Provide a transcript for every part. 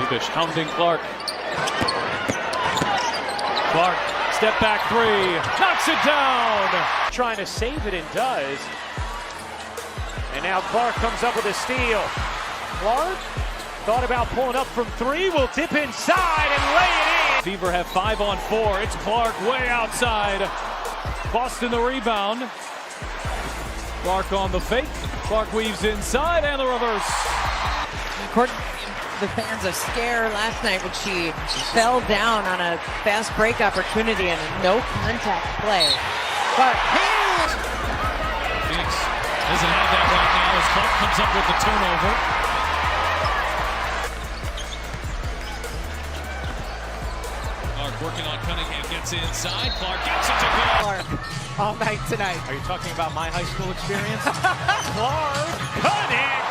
Davis hounding Clark. Clark, step back three, knocks it down. Trying to save it and does. And now Clark comes up with a steal. Clark thought about pulling up from three, will dip inside and lay it in. Fever have 5 on 4. It's Clark way outside. Boston the rebound. Clark on the fake. Clark weaves inside and the reverse. The fans are scared last night when she fell down on a fast break opportunity and a no contact play. But Phoenix doesn't have that right now as Clark comes up with the turnover. Clark working on Cunningham, gets inside. Clark gets it to go. Clark all night tonight. Are you talking about my high school experience? Clark connects.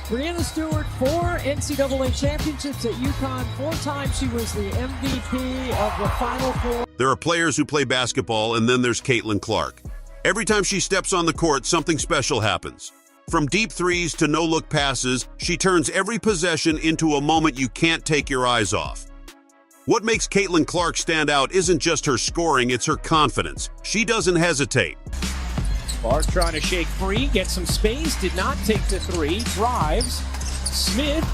Brianna Stewart, 4 NCAA championships at UConn. 4 times she was the MVP of the Final Four. There are players who play basketball, and then there's Caitlin Clark. Every time she steps on the court, something special happens. From deep threes to no-look passes, she turns every possession into a moment you can't take your eyes off. What makes Caitlin Clark stand out isn't just her scoring, it's her confidence. She doesn't hesitate. Clark trying to shake free, get some space, did not take the three, drives. Smith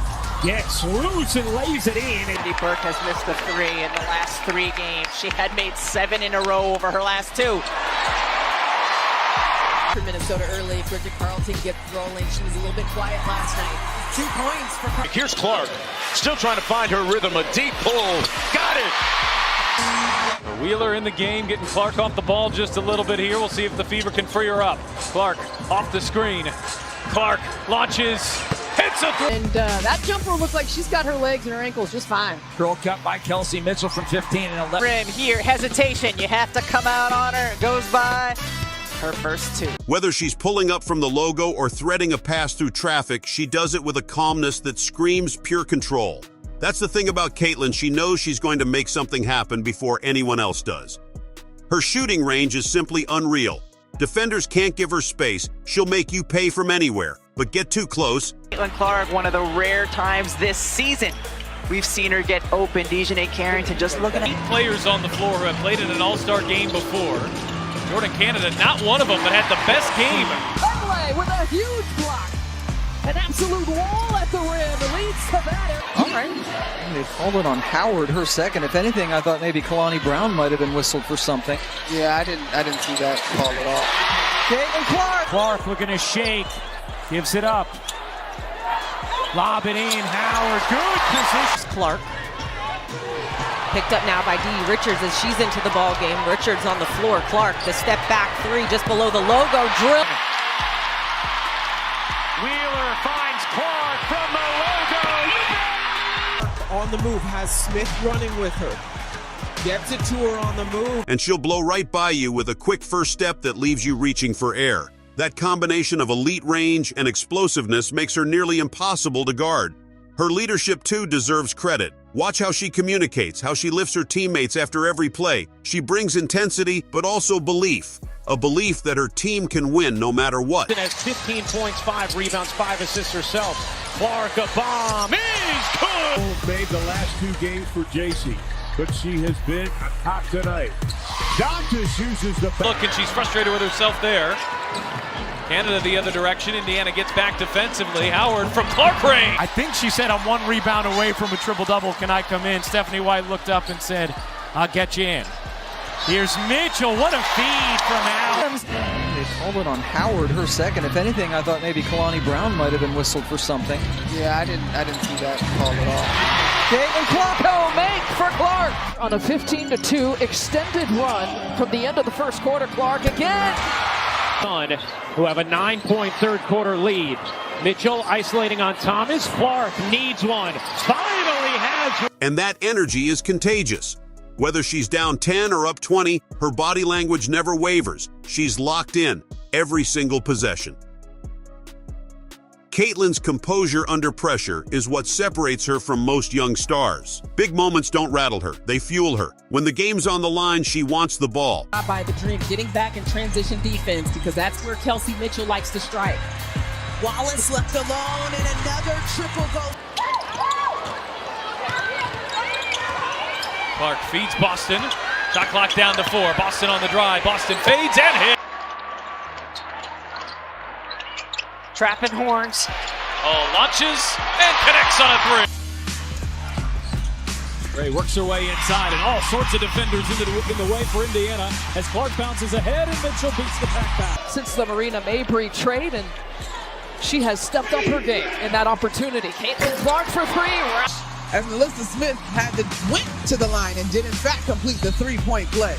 gets loose and lays it in. Cindy Burke has missed the 3 in the last 3 games. She had made 7 in a row over her last 2. For Minnesota early, Bridget Carlton gets rolling. She was a little bit quiet last night. 2 points for Clark. Here's Clark, still trying to find her rhythm. A deep pull, got it. Wheeler in the game, getting Clark off the ball just a little bit here. We'll see if the Fever can free her up. Clark off the screen. Clark launches, hits a three. And that jumper looks like she's got her legs and her ankles just fine. Girl cut by Kelsey Mitchell from 15 and 11. Rim here, hesitation. You have to come out on her. It goes by her first 2. Whether she's pulling up from the logo or threading a pass through traffic, she does it with a calmness that screams pure control. That's the thing about Caitlin, she knows she's going to make something happen before anyone else does. Her shooting range is simply unreal. Defenders can't give her space, she'll make you pay from anywhere, but get too close. Caitlin Clark, one of the rare times this season we've seen her get open. Dejanay Carrington just looking at 8 players on the floor who have played in an all-star game before. Jordan Canada, not one of them, but had the best game. Conway with a huge block. An absolute wall at the rim. Leads Savannah. All right. They called it on Howard, her second. If anything, I thought maybe Kalani Brown might have been whistled for something. Yeah, I didn't see that call at all. Caitlin Clark. Clark looking to shake. Gives it up. Lob it in. Howard. Good position. Clark. Picked up now by Dee Richards as she's into the ball game. Richards on the floor. Clark, the step back 3 just below the logo. Drill. Wheeler finds Clark from the logo. On the move, has Smith running with her. Gets it to her on the move. And she'll blow right by you with a quick first step that leaves you reaching for air. That combination of elite range and explosiveness makes her nearly impossible to guard. Her leadership, too, deserves credit. Watch how she communicates, how she lifts her teammates after every play. She brings intensity, but also belief. A belief that her team can win no matter what. Has 15 points, 5 rebounds, 5 assists herself. Clark, a bomb is good. Made the last 2 games for JC, but she has been hot tonight. Doctus uses the look, and she's frustrated with herself there. Canada the other direction. Indiana gets back defensively. Howard from Clark range. I think she said I'm 1 rebound away from a triple-double. Can I come in? Stephanie White looked up and said, I'll get you in. Here's Mitchell. What a feed from Adams. They called it on Howard, her second. If anything, I thought maybe Kalani Brown might have been whistled for something. Yeah, I didn't see that call at all. Caitlin Clark. Make for Clark on a 15-2 extended run from the end of the first quarter. Clark again. Who have a 9-point third quarter lead. Mitchell isolating on Thomas. Clark needs one. Finally has. And that energy is contagious. Whether she's down 10 or up 20, her body language never wavers. She's locked in every single possession. Caitlin's composure under pressure is what separates her from most young stars. Big moments don't rattle her, they fuel her. When the game's on the line, she wants the ball. By the dream, getting back in transition defense, because that's where Kelsey Mitchell likes to strike. Wallace left alone and another triple goal. Clark feeds Boston. Shot clock down to 4. Boston on the drive. Boston fades and hits. Trapping horns. Oh, launches and connects on a 3. Ray works her way inside, and all sorts of defenders in the way for Indiana as Clark bounces ahead and Mitchell beats the pack back. Since the Marina Mabry trade, and she has stepped up her game in that opportunity. Caitlin Clark for 3. As Melissa Smith went to the line and did in fact complete the three-point play.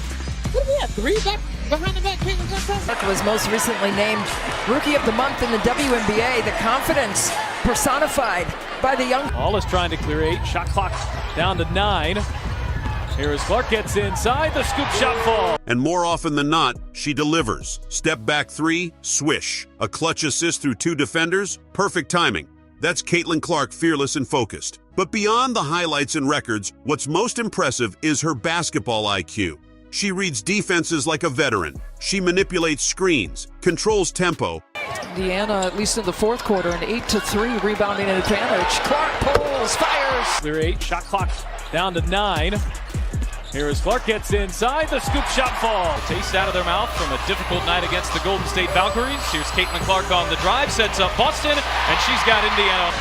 What do we have? 3 back behind the back. Clark was most recently named Rookie of the Month in the WNBA. The confidence personified by the young. All is trying to clear 8. Shot clock down to 9. Here as Clark gets inside, the scoop shot fall. And more often than not, she delivers. Step back 3, swish. A clutch assist through 2 defenders, perfect timing. That's Caitlin Clark, fearless and focused. But beyond the highlights and records, what's most impressive is her basketball IQ. She reads defenses like a veteran. She manipulates screens, controls tempo. Indiana, at least in the fourth quarter, an 8-3 rebounding advantage. Clark pulls, fires. Clear 8, shot clock down to 9. Here as Clark gets inside, the scoop shot fall. Taste out of their mouth from a difficult night against the Golden State Valkyries. Here's Caitlin Clark on the drive, sets up Boston, and she's got Indiana.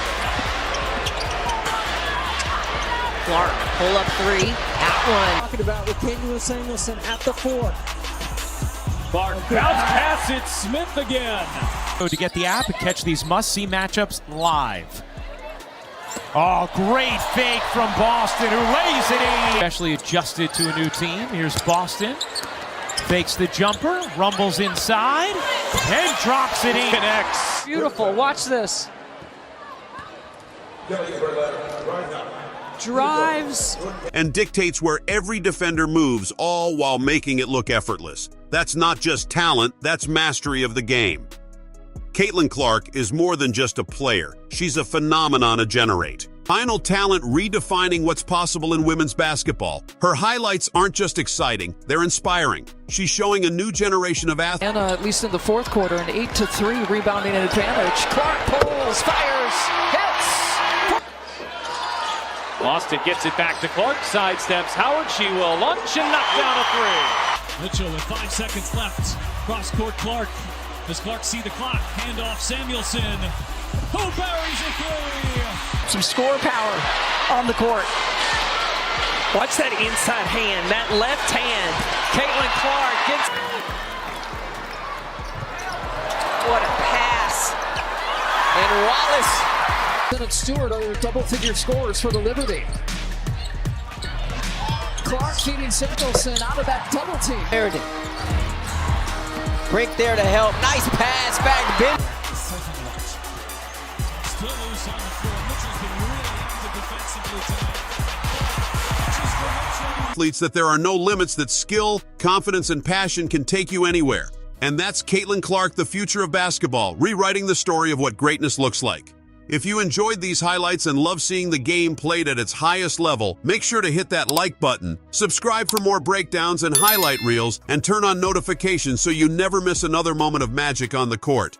Clark, pull up 3, at 1. Talking about with Kendra Samuelson at the 4. Clark bounce pass it, Smith again. To get the app and catch these must-see matchups live. Oh, great fake from Boston, who lays it in. Especially adjusted to a new team. Here's Boston. Fakes the jumper, rumbles inside, and drops it in. Connects. Beautiful. Watch this. Drives. And dictates where every defender moves, all while making it look effortless. That's not just talent, that's mastery of the game. Caitlin Clark is more than just a player. She's a phenomenon to generate. Final talent redefining what's possible in women's basketball. Her highlights aren't just exciting, they're inspiring. She's showing a new generation of athletes. Indiana, at least in the fourth quarter, an 8-3 rebounding advantage. Clark pulls, fires, hits. Boston gets it back to Clark, sidesteps Howard. She will launch and knock down a 3. Mitchell with 5 seconds left. Cross court Clark. Does Clark see the clock? Handoff Samuelson. Who buries a 3? Some score power on the court. Watch that inside hand, that left hand. Caitlin Clark gets. What a pass. And Wallace. Bennett Stewart are double-figure scores for the Liberty. Clark feeding Samuelson out of that double team. Meredith. Break there to help. Nice pass back. Ben. Still loose on the floor. Mitchell's been really active defensively tonight. Athletes that there are no limits, that skill, confidence, and passion can take you anywhere. And that's Caitlin Clark, the future of basketball, rewriting the story of what greatness looks like. If you enjoyed these highlights and love seeing the game played at its highest level, make sure to hit that like button, subscribe for more breakdowns and highlight reels, and turn on notifications so you never miss another moment of magic on the court.